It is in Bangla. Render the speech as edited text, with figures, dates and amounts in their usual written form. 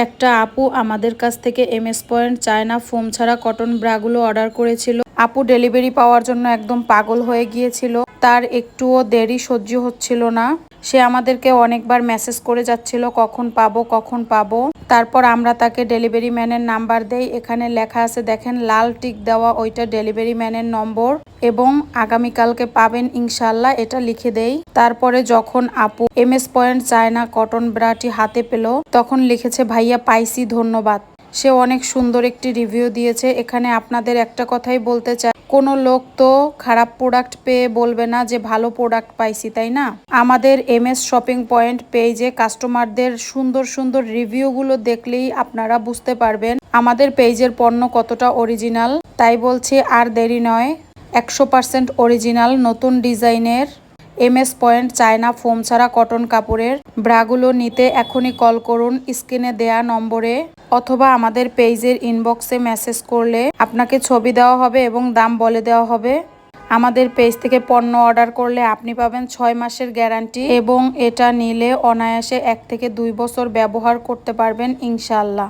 একটা আপু আমাদের কাছ থেকে এমএস পয়েন্ট চায়না ফোম ছাড়া কটন ব্রাগুলো অর্ডার করেছিল। আপু ডেলিভারি পাওয়ার জন্য একদম পাগল হয়ে গিয়েছিল। তার একটুও দেরি সহ্য হচ্ছিল না। সে আমাদেরকে অনেকবার মেসেজ করে যাচ্ছিল কখন পাবো কখন পাবো। তারপর আমরা তাকে ডেলিভারি ম্যানের নাম্বার দেই। এখানে লেখা আছে দেখেন, লাল টিক দেওয়া, ওইটা ডেলিভারি ম্যানের নম্বর এবং আগামীকালকে পাবেন ইনশাল্লাহ, এটা লিখে দেই। তারপরে যখন আপু এমএস পয়েন্ট চায়না কটন ব্রাটি হাতে পেল তখন লিখেছে, ভাইয়া পাইছি, ধন্যবাদ। সে অনেক সুন্দর একটি রিভিউ দিয়েছে। এখানে আপনাদের একটা কথাই বলতে চাই, কোনো লোক তো খারাপ প্রোডাক্ট পেয়ে বলবে না যে ভালো প্রোডাক্ট পাইছি, তাই না? আমাদের এমএস শপিং পয়েন্ট পেজে কাস্টমারদের সুন্দর সুন্দর রিভিউগুলো দেখলেই আপনারা বুঝতে পারবেন আমাদের পেজের পণ্য কতটা অরিজিনাল। তাই বলছি আর দেরি নয়, 100% অরিজিনাল নতুন ডিজাইনের এমএস পয়েন্ট চায়না ফোম ছাড়া কটন কাপড়ের ব্রাগুলো নিতে এখনই কল করুন স্ক্রিনে দেয়া নম্বরে, অথবা আমাদের পেজের ইনবক্সে মেসেজ করলে আপনাকে ছবি দেওয়া হবে এবং দাম বলে দেওয়া হবে। আমাদের পেজ থেকে পণ্য অর্ডার করলে আপনি পাবেন 6 মাসের গ্যারান্টি এবং এটা নিলে অনায়াসে 1 থেকে 2 বছর ব্যবহার করতে পারবেন ইনশাল্লাহ।